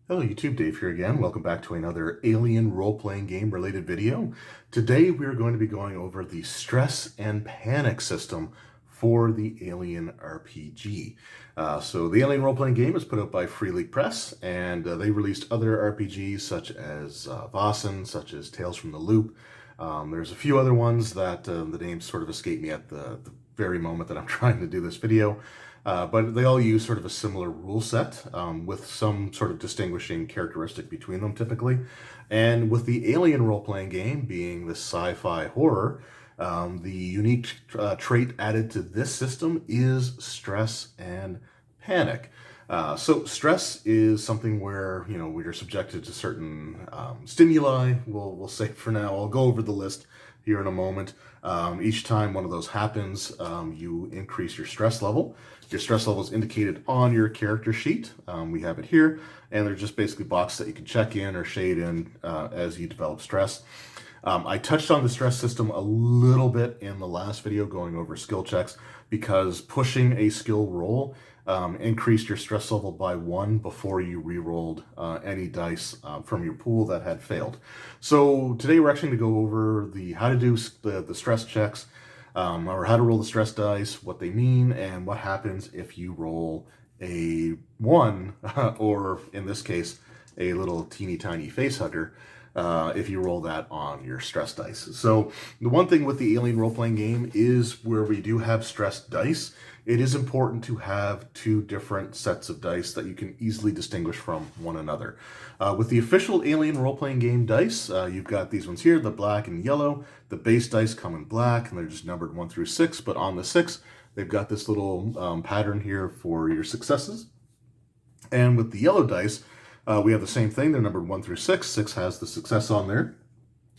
Hello YouTube, Dave here again. Welcome back to another Alien role-playing game related video. Today we're going to be going over the stress and panic system for the Alien RPG. So the Alien role-playing game is put out by Free League Press, and they released other RPGs such as Vossen, such as Tales from the Loop. There's a few other ones that the names sort of escape me at the very moment that I'm trying to do this video. But they all use sort of a similar rule set with some sort of distinguishing characteristic between them typically. And with the Alien role-playing game being the sci-fi horror, the unique trait added to this system is stress and panic. So stress is something where, we're subjected to certain stimuli. We'll say for now, I'll go over the list here in a moment. Each time one of those happens, you increase your stress level. Your stress level is indicated on your character sheet. We have it here, and they're just basically boxes that you can check in or shade in as you develop stress. I touched on the stress system a little bit in the last video going over skill checks because pushing a skill roll increased your stress level by 1 before you re-rolled any dice from your pool that had failed. So today we're actually going to go over how to do the stress checks, or how to roll the stress dice, what they mean, and what happens if you roll a 1, or in this case, a little teeny tiny face hugger, if you roll that on your stress dice. So the one thing with the Alien role-playing game is where we do have stress dice, it is important to have 2 different sets of dice that you can easily distinguish from one another. With the official Alien role-playing game dice, you've got these ones here, the black and yellow. The base dice come in black, and they're just numbered 1 through 6, but on the 6, they've got this little pattern here for your successes. And with the yellow dice, we have the same thing. They're numbered 1 through 6. 6 has the success on there,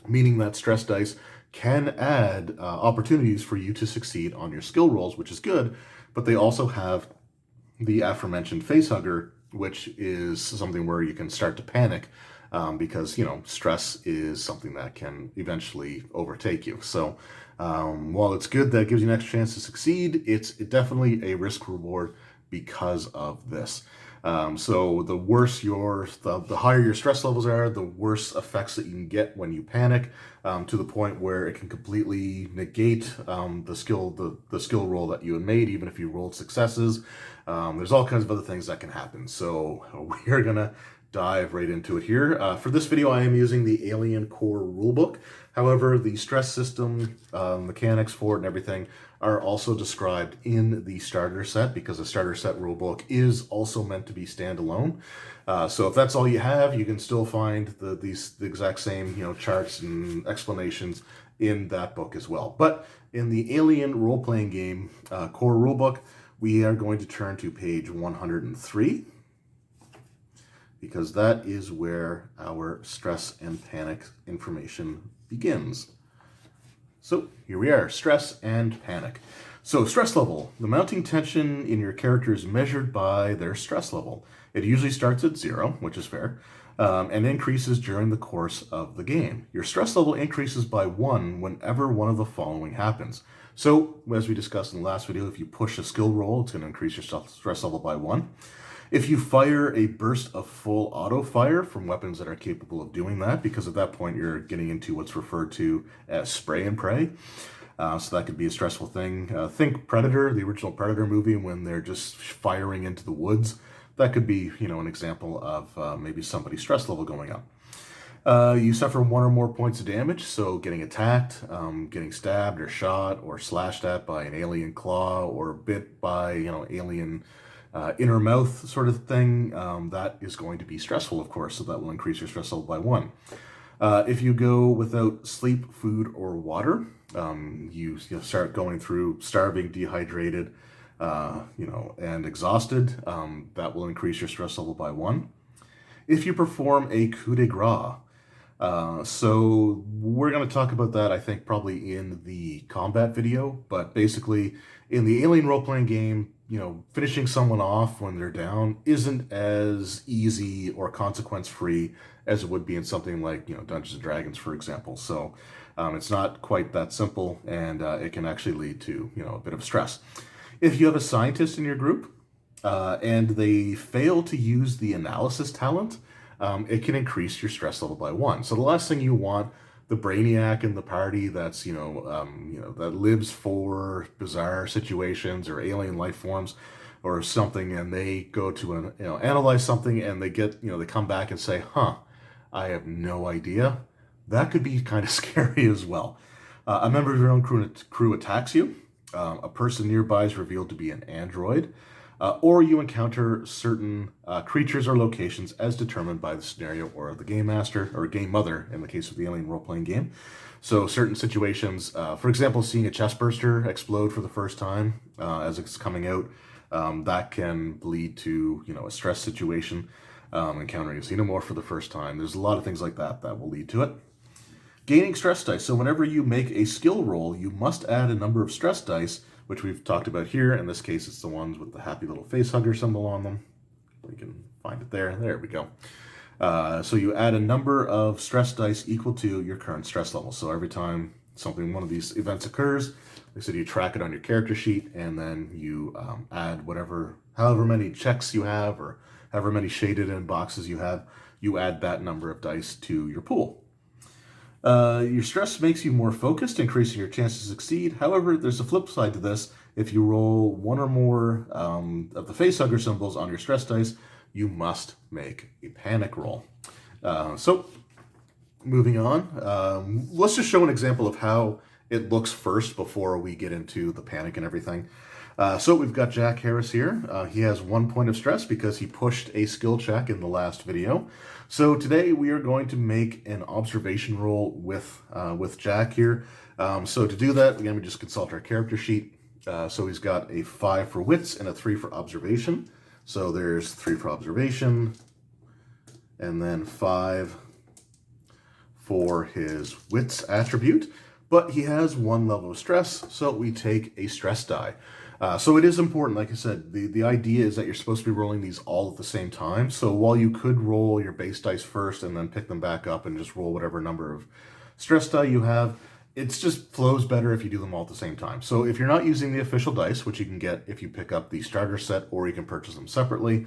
meaning that stress dice can add opportunities for you to succeed on your skill rolls, which is good, but they also have the aforementioned facehugger, which is something where you can start to panic because, stress is something that can eventually overtake you. So while it's good that it gives you an extra chance to succeed, it's definitely a risk reward because of this. So the worse the higher your stress levels are, the worse effects that you can get when you panic, to the point where it can completely negate the skill roll that you had made, even if you rolled successes. There's all kinds of other things that can happen. So we're gonna dive right into it here. For this video, I am using the Alien Core rulebook. However, the stress system, mechanics for it and everything are also described in the starter set because the starter set rulebook is also meant to be standalone. So if that's all you have, you can still find the exact same charts and explanations in that book as well. But in the Alien role-playing game core rulebook, we are going to turn to page 103 because that is where our stress and panic information begins. So here we are, stress and panic. So stress level, the mounting tension in your character is measured by their stress level. It usually starts at 0, which is fair, and increases during the course of the game. Your stress level increases by 1 whenever one of the following happens. So, as we discussed in the last video, if you push a skill roll, it's going to increase your stress level by 1. If you fire a burst of full auto fire from weapons that are capable of doing that, because at that point you're getting into what's referred to as spray and pray. So that could be a stressful thing. Think Predator, the original Predator movie, when they're just firing into the woods. That could be, an example of maybe somebody's stress level going up. You suffer 1 or more points of damage, so getting attacked, getting stabbed or shot or slashed at by an alien claw or bit by, alien inner mouth sort of thing, that is going to be stressful, of course, so that will increase your stress level by 1. If you go without sleep, food, or water, you start going through starving, dehydrated, and exhausted, that will increase your stress level by 1. If you perform a coup de grace, so we're going to talk about that, I think, probably in the combat video, but basically in the Alien role-playing game, finishing someone off when they're down isn't as easy or consequence-free as it would be in something like, Dungeons and Dragons, for example. So it's not quite that simple, and it can actually lead to, a bit of stress. If you have a scientist in your group, and they fail to use the analysis talent, it can increase your stress level by 1. So the last thing you want, the brainiac in the party that's, that lives for bizarre situations or alien life forms or something, and they go to analyze something, and they get, they come back and say, I have no idea. That could be kind of scary as well. A member of your own crew attacks you. A person nearby is revealed to be an android. Or you encounter certain creatures or locations as determined by the scenario or the game master, or game mother in the case of the alien role-playing game. So certain situations, for example, seeing a chest burster explode for the first time as it's coming out, that can lead to a stress situation. Encountering a xenomorph for the first time. There's a lot of things like that that will lead to it. Gaining stress dice. So whenever you make a skill roll, you must add a number of stress dice, which we've talked about here. In this case, it's the ones with the happy little face hugger symbol on them. We can find it there. There we go. So you add a number of stress dice equal to your current stress level. So every time one of these events occurs, they said you track it on your character sheet, and then you add however many checks you have, or however many shaded in boxes you have, you add that number of dice to your pool. Your stress makes you more focused, increasing your chance to succeed. However, there's a flip side to this. If you roll one or more of the facehugger symbols on your stress dice, you must make a panic roll. So, moving on, let's just show an example of how it looks first before we get into the panic and everything. So we've got Jack Harris here. He has 1 point of stress because he pushed a skill check in the last video. So today we are going to make an observation roll with Jack here. So to do that, again, we just consult our character sheet. So he's got a 5 for wits and a 3 for observation. So there's 3 for observation, and then 5 for his wits attribute. But he has 1 level of stress, so we take a stress die. So it is important, like I said, the idea is that you're supposed to be rolling these all at the same time. So while you could roll your base dice first and then pick them back up and just roll whatever number of stress die you have, it just flows better if you do them all at the same time. So if you're not using the official dice, which you can get if you pick up the starter set, or you can purchase them separately,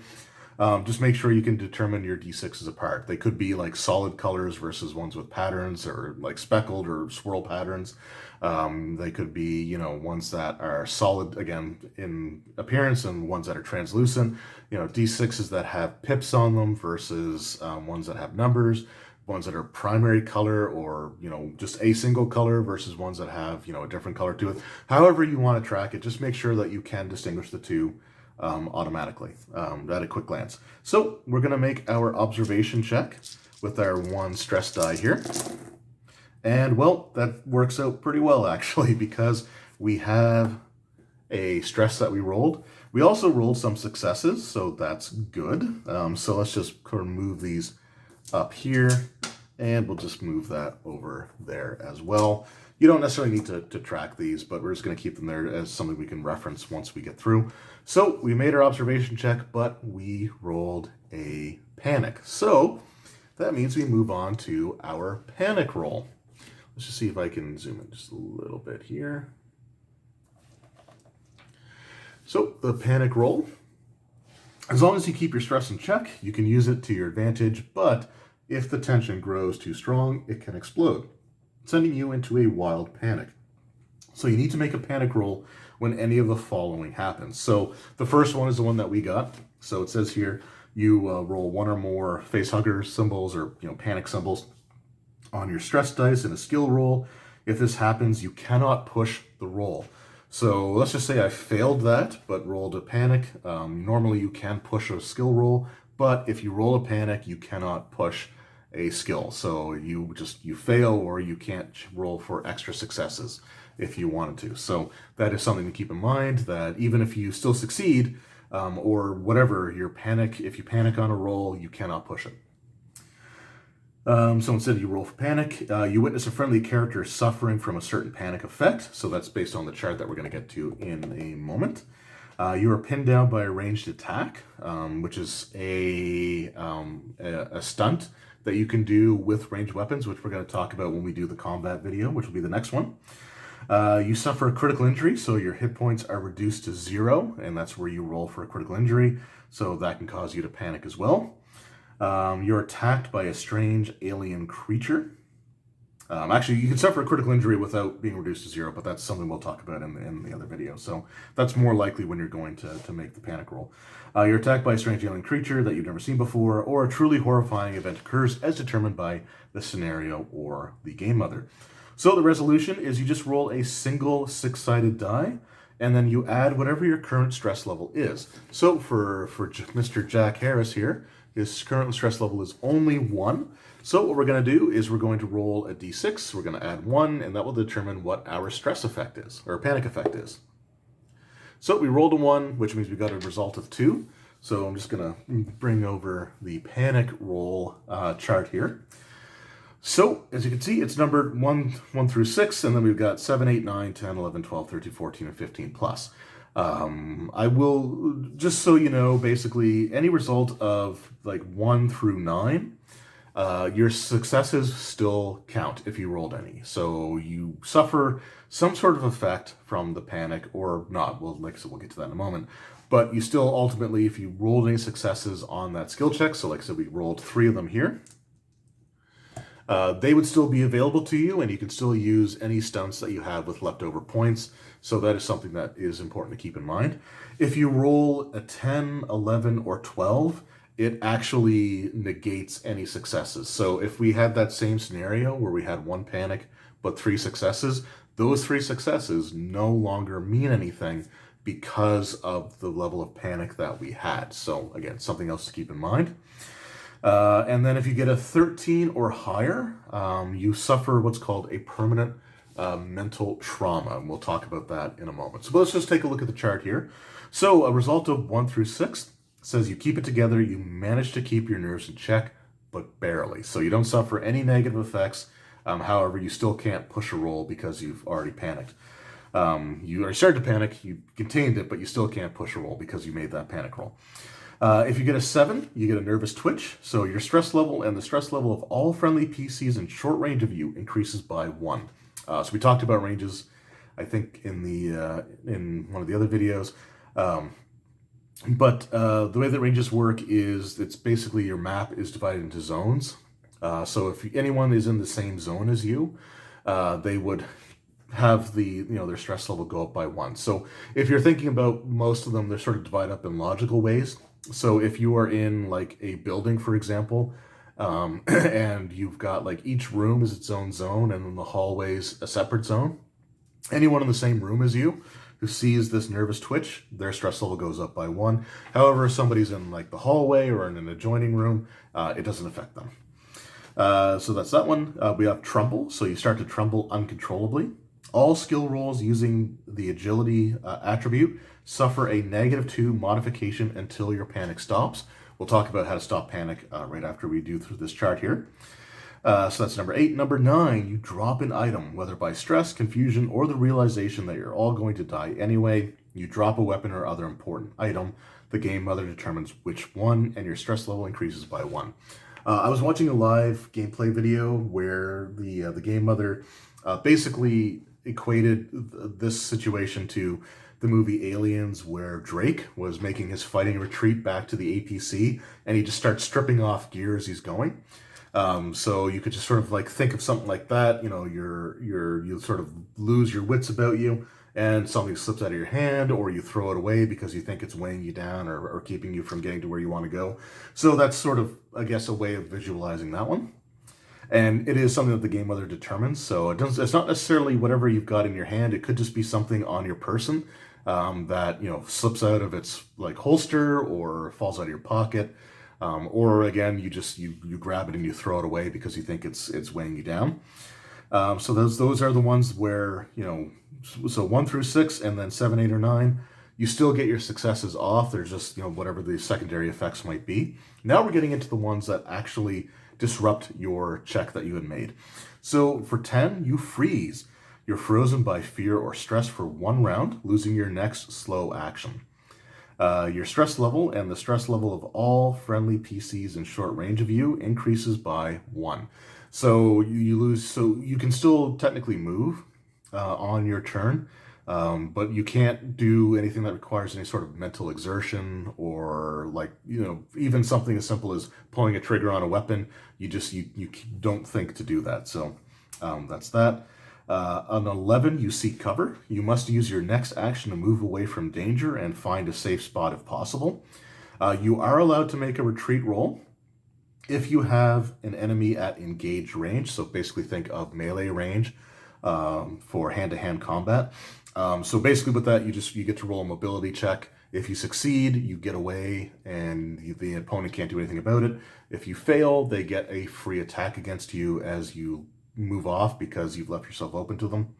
just make sure you can determine your D6s apart. They could be like solid colors versus ones with patterns, or like speckled or swirl patterns. They could be, ones that are solid, again, in appearance, and ones that are translucent. D6s that have pips on them versus ones that have numbers, ones that are primary color, or, just a single color versus ones that have, a different color to it. However you want to track it, just make sure that you can distinguish the two automatically at a quick glance. So we're going to make our observation check with our 1 stress die here. And well, that works out pretty well actually, because we have a stress that we rolled. We also rolled some successes, so that's good. So let's just kind of move these up here, and we'll just move that over there as well. You don't necessarily need to track these, but we're just going to keep them there as something we can reference once we get through. So we made our observation check, but we rolled a panic. So that means we move on to our panic roll. Let's just see if I can zoom in just a little bit here. So the panic roll, as long as you keep your stress in check, you can use it to your advantage, but if the tension grows too strong, it can explode, sending you into a wild panic. So you need to make a panic roll when any of the following happens. So the first one is the one that we got. So it says here, you roll 1 or more facehugger symbols, or panic symbols, on your stress dice in a skill roll. If this happens, you cannot push the roll. So let's just say I failed that, but rolled a panic. Normally you can push a skill roll, but if you roll a panic, you cannot push a skill. So you fail, or you can't roll for extra successes if you wanted to. So that is something to keep in mind, that even if you still succeed, or whatever, if you panic on a roll, you cannot push it. So instead you roll for panic, you witness a friendly character suffering from a certain panic effect. So that's based on the chart that we're going to get to in a moment. You are pinned down by a ranged attack, which is a stunt that you can do with ranged weapons, which we're going to talk about when we do the combat video, which will be the next one. You suffer a critical injury, so your hit points are reduced to 0, and that's where you roll for a critical injury. So that can cause you to panic as well. You're attacked by a strange alien creature. Actually, you can suffer a critical injury without being reduced to 0, but that's something we'll talk about in the other video. So that's more likely when you're going to make the panic roll. You're attacked by a strange alien creature that you've never seen before, or a truly horrifying event occurs as determined by the scenario or the game mother. So the resolution is you just roll a single 6-sided die, and then you add whatever your current stress level is. So for Mr. Jack Harris here, his current stress level is only 1. So what we're going to do is we're going to roll a d6, we're going to add 1, and that will determine what our stress effect is, or panic effect is. So we rolled a 1, which means we got a result of 2. So I'm just going to bring over the panic roll chart here. So, as you can see, it's numbered 1 through 6, and then we've got 7, 8, 9, 10, 11, 12, 13, 14, and 15 plus. I will, just so you know, basically, any result of like 1 through 9, your successes still count if you rolled any. So you suffer some sort of effect from the panic, or not. Well, like I said, we'll get to that in a moment. But you still ultimately, if you rolled any successes on that skill check, so like I said, we rolled 3 of them here, they would still be available to you, and you can still use any stunts that you have with leftover points. So that is something that is important to keep in mind. If you roll a 10, 11, or 12, it actually negates any successes. So if we had that same scenario where we had 1 panic but 3 successes, those 3 successes no longer mean anything because of the level of panic that we had. So again, something else to keep in mind. And then if you get a 13 or higher, you suffer what's called a permanent mental trauma. And we'll talk about that in a moment. So let's just take a look at the chart here. So a result of 1 through 6 says you keep it together, you manage to keep your nerves in check, but barely. So you don't suffer any negative effects. However, you still can't push a roll because you've already panicked. You already started to panic, you contained it, but you still can't push a roll because you made that panic roll. If you get a 7, you get a nervous twitch. So your stress level and the stress level of all friendly PCs in short range of you increases by 1. So we talked about ranges, I think, in one of the other videos. But the way that ranges work is it's basically your map is divided into zones. So if anyone is in the same zone as you, they would have their stress level go up by 1. So if you're thinking about most of them, they're sort of divided up in logical ways. So if you are in like a building, for example, and you've got like each room is its own zone and then the hallway's a separate zone, anyone in the same room as you who sees this nervous twitch, their stress level goes up by 1. However, if somebody's in like the hallway or in an adjoining room, it doesn't affect them. So that's that one. We have tremble. So you start to tremble uncontrollably. All skill rolls using the agility attribute suffer a -2 modification until your panic stops. We'll talk about how to stop panic right after we do through this chart here. So that's number 8. Number 9, you drop an item, whether by stress, confusion, or the realization that you're all going to die anyway. You drop a weapon or other important item. The game mother determines which one, and your stress level increases by 1. I was watching a live gameplay video where the game mother basically equated this situation to the movie Aliens, where Drake was making his fighting retreat back to the APC, and he just starts stripping off gear as he's going. So you could just sort of like think of something like that. You know, you sort of lose your wits about you, and something slips out of your hand, or you throw it away because you think it's weighing you down or keeping you from getting to where you want to go. So that's sort of, I guess, a way of visualizing that one. And it is something that the game mother determines. So it's not necessarily whatever you've got in your hand. It could just be something on your person that, slips out of its like holster or falls out of your pocket. Or again, you grab it and you throw it away because you think it's weighing you down. So those are the ones where, so 1 through 6 and then 7, 8, or 9, you still get your successes off. There's just, whatever the secondary effects might be. Now we're getting into the ones that actually disrupt your check that you had made. So for 10, you freeze. You're frozen by fear or stress for 1 round, losing your next slow action. Your stress level and the stress level of all friendly PCs in short range of you increases by 1. So you lose, so you can still technically move on your turn, But you can't do anything that requires any sort of mental exertion or, like, even something as simple as pulling a trigger on a weapon. You don't think to do that. So that's that. On 11, you seek cover. You must use your next action to move away from danger and find a safe spot if possible. You are allowed to make a retreat roll if you have an enemy at engaged range. So basically think of melee range for hand-to-hand combat. So basically with that, you get to roll a mobility check. If you succeed, you get away and the opponent can't do anything about it. If you fail, they get a free attack against you as you move off because you've left yourself open to them.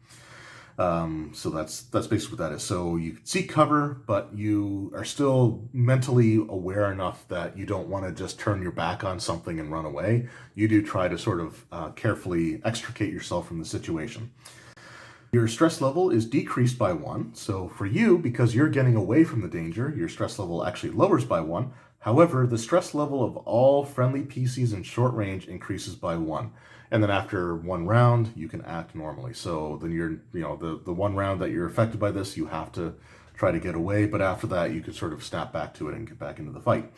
So that's basically what that is. So you seek cover, but you are still mentally aware enough that you don't want to just turn your back on something and run away. You do try to sort of carefully extricate yourself from the situation. Your stress level is decreased by 1. So for you, because you're getting away from the danger, your stress level actually lowers by 1. However, the stress level of all friendly PCs in short range increases by 1. And then after 1 round, you can act normally. So then the 1 round that you're affected by this, you have to try to get away. But after that, you can sort of snap back to it and get back into the fight.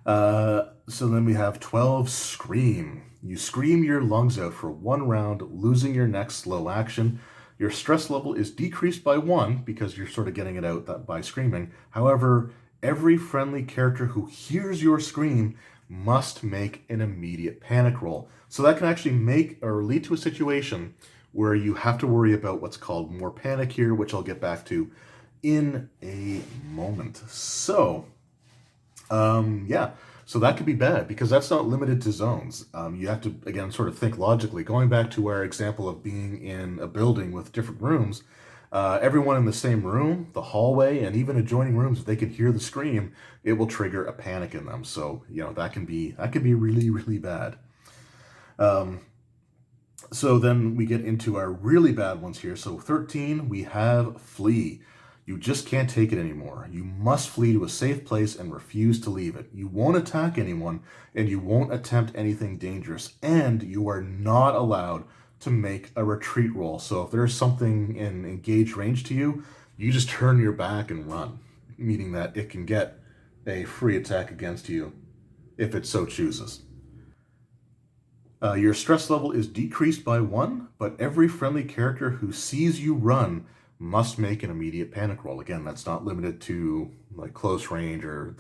So then we have 12, Scream. You scream your lungs out for 1 round, losing your next slow action. Your stress level is decreased by 1 because you're sort of getting it out by screaming. However, every friendly character who hears your scream must make an immediate panic roll. So that can actually make or lead to a situation where you have to worry about what's called more panic here, which I'll get back to in a moment. So, yeah. So that could be bad because that's not limited to zones. You have to, again, sort of think logically. Going back to our example of being in a building with different rooms, everyone in the same room, the hallway, and even adjoining rooms, if they can hear the scream, it will trigger a panic in them. So, that can be really, really bad. So then we get into our really bad ones here. So 13, we have Flee. You just can't take it anymore. You must flee to a safe place and refuse to leave it. You won't attack anyone, and you won't attempt anything dangerous, and you are not allowed to make a retreat roll. So if there's something in engaged range to you, you just turn your back and run, meaning that it can get a free attack against you if it so chooses. Your stress level is decreased by 1, but every friendly character who sees you run must make an immediate panic roll. Again, that's not limited to like close range or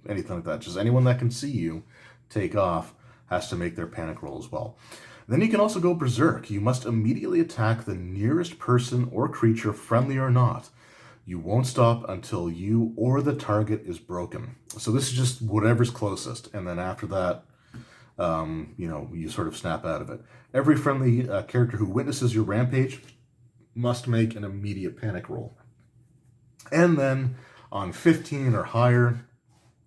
anything like that. Just anyone that can see you take off has to make their panic roll as well. Then you can also go berserk. You must immediately attack the nearest person or creature, friendly or not. You won't stop until you or the target is broken. So this is just whatever's closest. And then after that, you sort of snap out of it. Every friendly character who witnesses your rampage must make an immediate panic roll. And then on 15 or higher,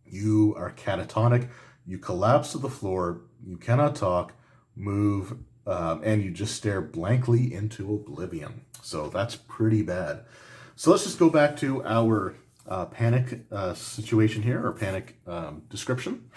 you are catatonic. You collapse to the floor. You cannot talk, move, and you just stare blankly into oblivion. So that's pretty bad. So let's just go back to our panic situation here, or panic description.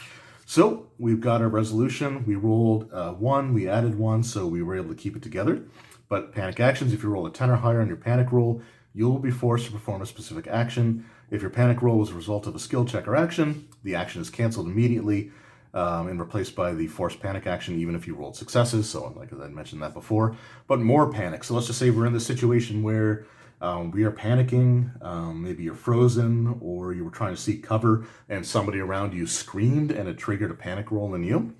So we've got our resolution. We rolled 1, we added 1, so we were able to keep it together. But panic actions, if you roll a 10 or higher on your panic roll, you will be forced to perform a specific action. If your panic roll was a result of a skill check or action, the action is canceled immediately and replaced by the forced panic action, even if you rolled successes. So like I mentioned that before, but more panic. So let's just say we're in this situation where we are panicking, maybe you're frozen or you were trying to seek cover and somebody around you screamed and it triggered a panic roll in you.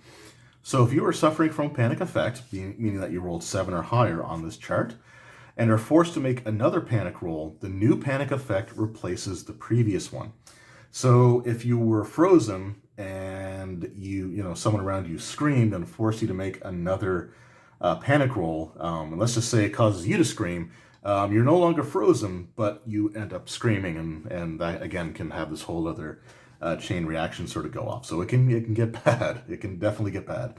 So if you are suffering from panic effect, meaning that you rolled 7 or higher on this chart, and are forced to make another panic roll, the new panic effect replaces the previous one. So if you were frozen and someone around you screamed and forced you to make another panic roll, and let's just say it causes you to scream, you're no longer frozen, but you end up screaming, and that again can have this whole other chain reaction sort of go off. So it can get bad. It can definitely get bad.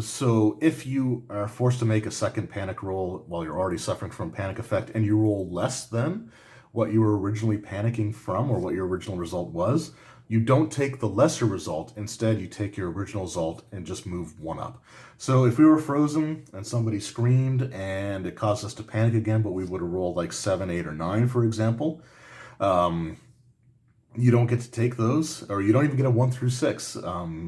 So if you are forced to make a second panic roll while you're already suffering from panic effect and you roll less than what you were originally panicking from or what your original result was, you don't take the lesser result. Instead, you take your original result and just move one up. So if we were frozen and somebody screamed and it caused us to panic again, but we would have rolled like 7, 8, or 9, for example, you don't get to take those, or you don't even get a 1 through 6.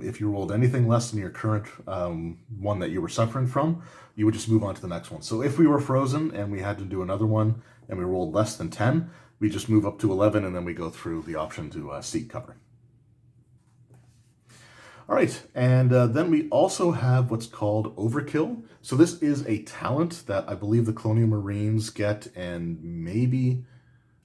If you rolled anything less than your current one that you were suffering from, you would just move on to the next one. So if we were frozen and we had to do another one and we rolled less than 10, we just move up to 11 and then we go through the option to seek cover. All right, and then we also have what's called Overkill. So this is a talent that I believe the Colonial Marines get, and maybe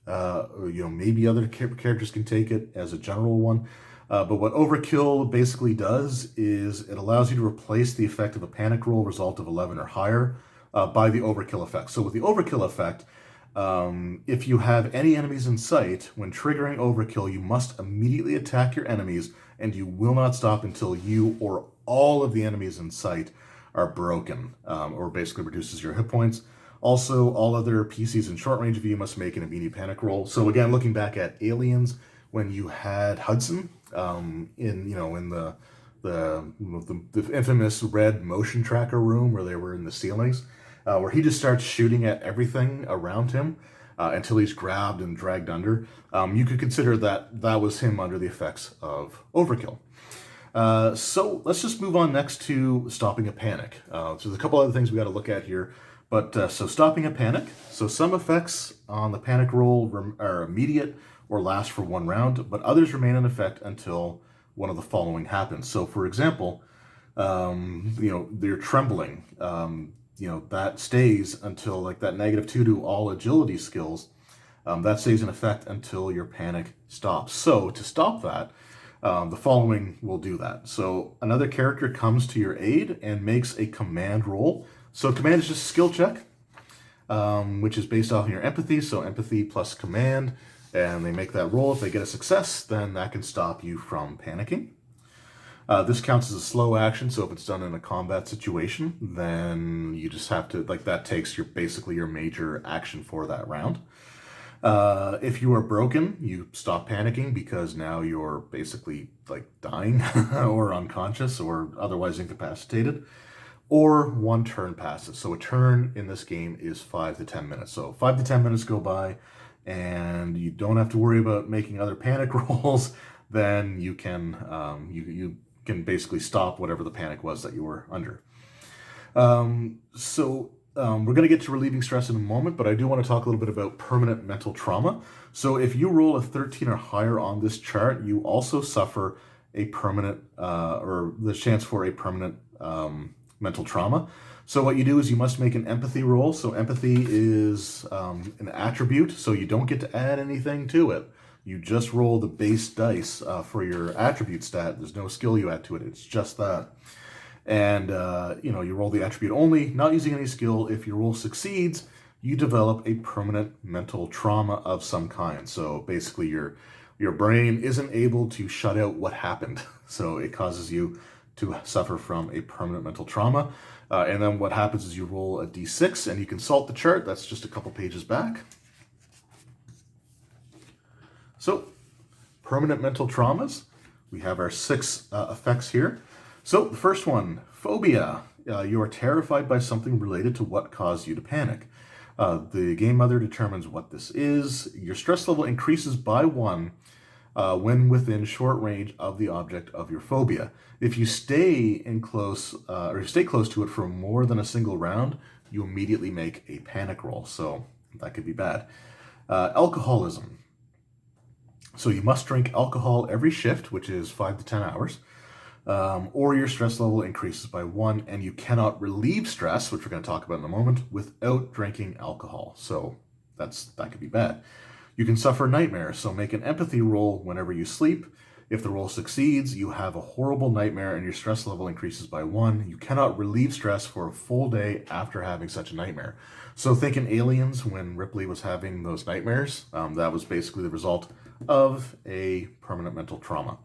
maybe other characters can take it as a general one. But what Overkill basically does is it allows you to replace the effect of a panic roll result of 11 or higher by the Overkill effect. So with the Overkill effect, if you have any enemies in sight, when triggering Overkill, you must immediately attack your enemies, and you will not stop until you or all of the enemies in sight are broken, or basically reduces your hit points. Also, all other PCs in short range of you must make an immediate panic roll. So again, looking back at Aliens, when you had Hudson in the infamous red motion tracker room where they were in the ceilings, where he just starts shooting at everything around him until he's grabbed and dragged under. You could consider that that was him under the effects of Overkill. So let's just move on next to stopping a panic. So there's a couple other things we got to look at here. But so stopping a panic. So some effects on the panic roll are immediate or last for 1 round, but others remain in effect until one of the following happens. So for example, you're trembling. That stays until like that -2 to all agility skills. That stays in effect until your panic stops. So to stop that, the following will do that. So another character comes to your aid and makes a command roll. So command is just a skill check, which is based off of your empathy. So empathy plus command, and they make that roll. If they get a success, then that can stop you from panicking. This counts as a slow action, so if it's done in a combat situation, then you just have to, that takes basically your major action for that round. If you are broken, you stop panicking because now you're basically dying or unconscious or otherwise incapacitated. Or 1 turn passes. So a turn in this game is 5 to 10 minutes. So 5 to 10 minutes go by and you don't have to worry about making other panic rolls. Then you can you can basically stop whatever the panic was that you were under. We're going to get to relieving stress in a moment, but I do want to talk a little bit about permanent mental trauma. So if you roll a 13 or higher on this chart, you also suffer a permanent or the chance for a permanent mental trauma. So what you do is you must make an empathy roll. So empathy is an attribute, so you don't get to add anything to it. You just roll the base dice for your attribute stat. There's no skill you add to it. It's just that. And you roll the attribute only, not using any skill. If your roll succeeds, you develop a permanent mental trauma of some kind. So basically your brain isn't able to shut out what happened. So it causes you to suffer from a permanent mental trauma. And then what happens is you roll a d6 and you consult the chart. That's just a couple pages back. So permanent mental traumas. We have our 6 effects here. So the first one, phobia. You are terrified by something related to what caused you to panic. The game mother determines what this is. Your stress level increases by 1 when within short range of the object of your phobia. If you stay close to it for more than a single round, you immediately make a panic roll. So that could be bad. Alcoholism. So you must drink alcohol every shift, which is 5 to 10 hours, or your stress level increases by 1, and you cannot relieve stress, which we're going to talk about in a moment, without drinking alcohol. So that could be bad. You can suffer nightmares, so make an empathy roll whenever you sleep. If the roll succeeds, you have a horrible nightmare and your stress level increases by 1. You cannot relieve stress for a full day after having such a nightmare. So think in Aliens, when Ripley was having those nightmares, that was basically the result of a permanent mental trauma.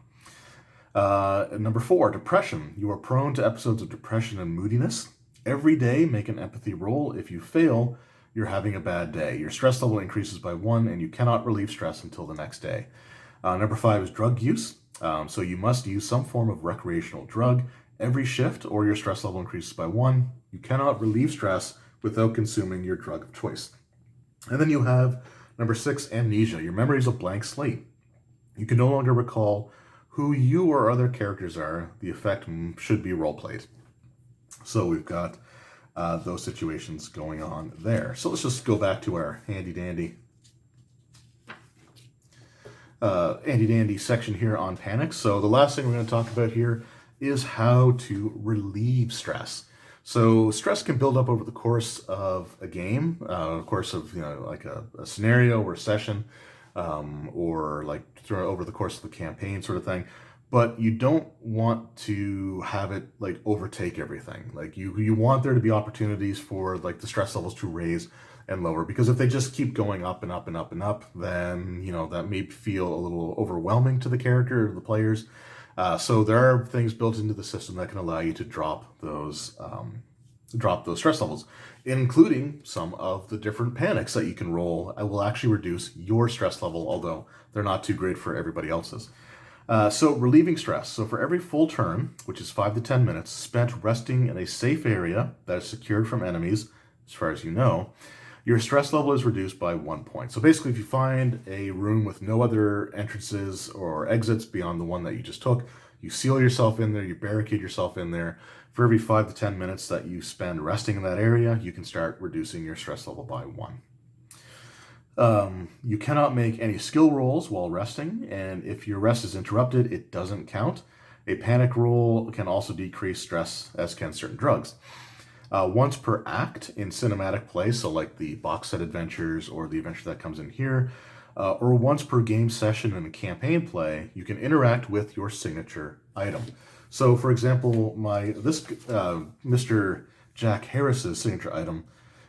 Number 4, depression. You are prone to episodes of depression and moodiness. Every day, make an empathy roll. If you fail, you're having a bad day. Your stress level increases by 1, and you cannot relieve stress until the next day. Number 5 is drug use. So you must use some form of recreational drug every shift, or your stress level increases by 1. You cannot relieve stress without consuming your drug of choice. And then you have number 6, amnesia. Your memory is a blank slate. You can no longer recall who you or other characters are. The effect should be role-played. So we've got those situations going on there. So let's just go back to our handy-dandy section here on panics. So the last thing we're going to talk about here is how to relieve stress. So stress can build up over the course of a game, course of, like a scenario or session, or like over the course of the campaign sort of thing. But you don't want to have it like overtake everything. Like you want there to be opportunities for like the stress levels to raise and lower, because if they just keep going up and up and up and up, then that may feel a little overwhelming to the character or the players. So there are things built into the system that can allow you to drop those stress levels, including some of the different panics that you can roll. I will actually reduce your stress level, although they're not too great for everybody else's. So relieving stress. So for every full turn, which is 5 to 10 minutes, spent resting in a safe area that is secured from enemies, as far as you know, your stress level is reduced by 1 point. So basically, if you find a room with no other entrances or exits beyond the one that you just took, you seal yourself in there, you barricade yourself in there. For every 5 to 10 minutes that you spend resting in that area, you can start reducing your stress level by 1. You cannot make any skill rolls while resting, and if your rest is interrupted, it doesn't count. A panic roll can also decrease stress, as can certain drugs. Once per act in cinematic play, so like the box set adventures or the adventure that comes in here, or once per game session in a campaign play, you can interact with your signature item. So, for example, Mr. Jack Harris's signature item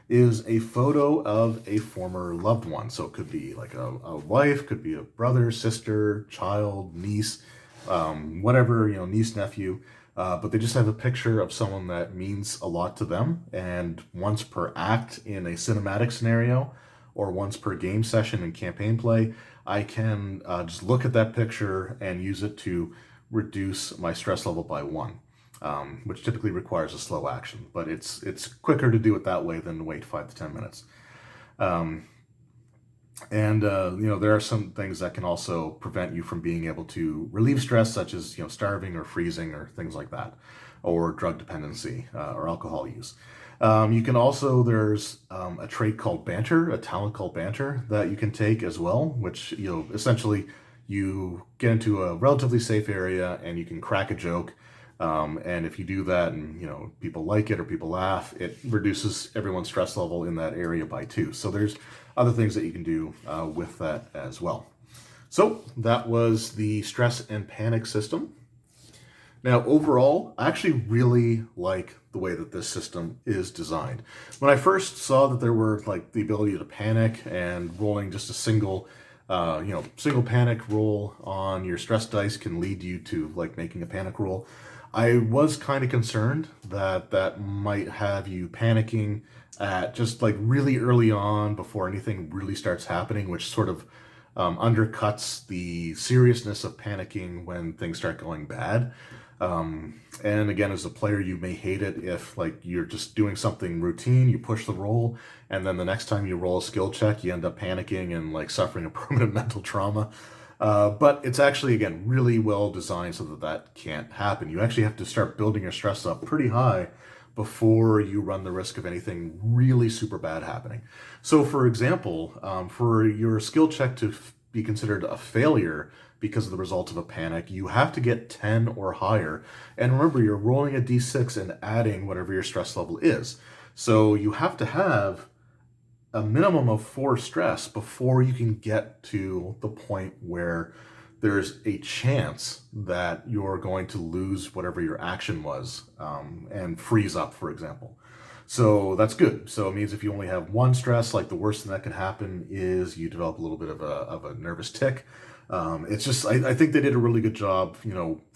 is a photo of a former loved one. So it could be like a wife, could be a brother, sister, child, niece, whatever, niece, nephew. But they just have a picture of someone that means a lot to them. And once per act in a cinematic scenario, or once per game session in campaign play, I can just look at that picture and use it to reduce my stress level by 1, which typically requires a slow action. But it's quicker to do it that way than to wait 5 to 10 minutes. There are some things that can also prevent you from being able to relieve stress, such as starving or freezing or things like that, or drug dependency or alcohol use. You can also, there's a trait called banter, a talent called banter that you can take as well, which essentially you get into a relatively safe area and you can crack a joke. And if you do that and people like it or people laugh, it reduces everyone's stress level in that area by 2. So there's other things that you can do with that as well. So that was the stress and panic system. Now, overall, I actually really like the way that this system is designed. When I first saw that there were like the ability to panic and rolling just a single panic roll on your stress dice can lead you to like making a panic roll, I was kind of concerned that that might have you panicking at just like really early on before anything really starts happening, which sort of undercuts the seriousness of panicking when things start going bad. And again, as a player, you may hate it if like you're just doing something routine, you push the roll, and then the next time you roll a skill check, you end up panicking and like suffering a permanent mental trauma. But it's actually, again, really well designed so that that can't happen. You actually have to start building your stress up pretty high before you run the risk of anything really super bad happening. So for example, for your skill check to be considered a failure because of the result of a panic, you have to get 10 or higher. And remember, you're rolling a d6 and adding whatever your stress level is. So you have to have a minimum of 4 stress before you can get to the point where there's a chance that you're going to lose whatever your action was and freeze up, for example. So that's good. So it means if you only have 1 stress, like the worst thing that can happen is you develop a little bit of a nervous tick. It's just, I think they did a really good job,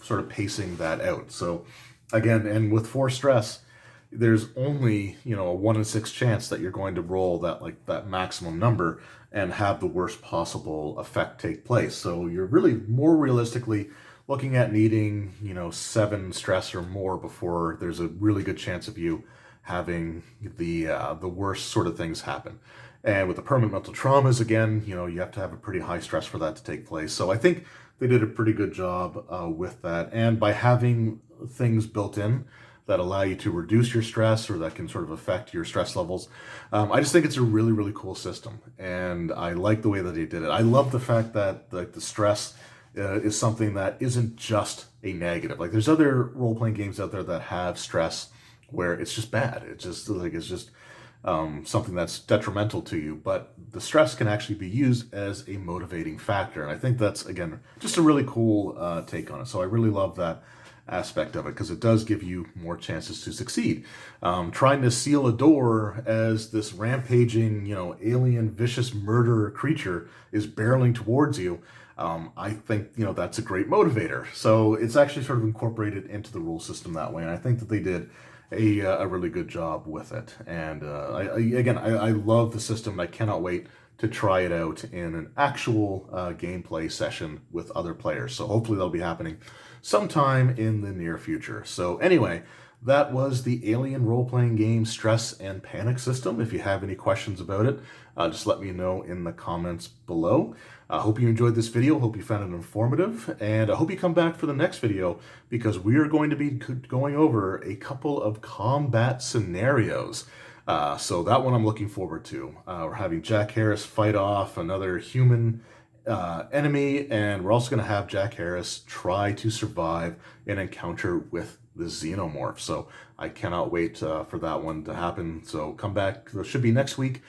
sort of pacing that out. So again, and with 4 stress, there's only, you know, a 1 in 6 chance that you're going to roll that maximum number and have the worst possible effect take place. So you're really more realistically looking at needing, you know, 7 stress or more before there's a really good chance of you having the worst sort of things happen. And with the permanent mental traumas, again, you know, you have to have a pretty high stress for that to take place. So I think they did a pretty good job with that. And by having things built in that allow you to reduce your stress or that can sort of affect your stress levels, I just think it's a really, really cool system. And I like the way that they did it. I love the fact that the stress is something that isn't just a negative. Like there's other role-playing games out there that have stress where it's just bad. It's just something that's detrimental to you, but the stress can actually be used as a motivating factor. And I think that's, again, just a really cool take on it. So I really love that aspect of it because it does give you more chances to succeed. Trying to seal a door as this rampaging, you know, alien vicious murderer creature is barreling towards you, I think, you know, that's a great motivator. So it's actually sort of incorporated into the rule system that way. And I think that they did a really good job with it. And I love the system. I cannot wait to try it out in an actual gameplay session with other players. So hopefully that'll be happening sometime in the near future. So anyway, that was the Alien role-playing game Stress and Panic System. If you have any questions about it, just let me know in the comments below. I hope you enjoyed this video. Hope you found it informative. And I hope you come back for the next video because we are going to be going over a couple of combat scenarios. So that one I'm looking forward to. We're having Jack Harris fight off another human enemy, and we're also going to have Jack Harris try to survive an encounter with the xenomorph. So I cannot wait for that one to happen. So come back. It should be next week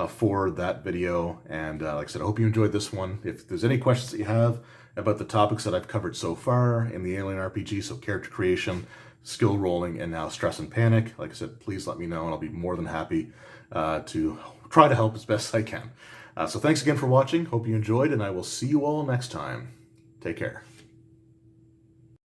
for that video. And like I said, I hope you enjoyed this one. If there's any questions that you have about the topics that I've covered so far in the Alien RPG, so character creation, skill rolling, and now stress and panic, like I said, please let me know, and I'll be more than happy to try to help as best I can. So thanks again for watching. Hope you enjoyed, and I will see you all next time. Take care.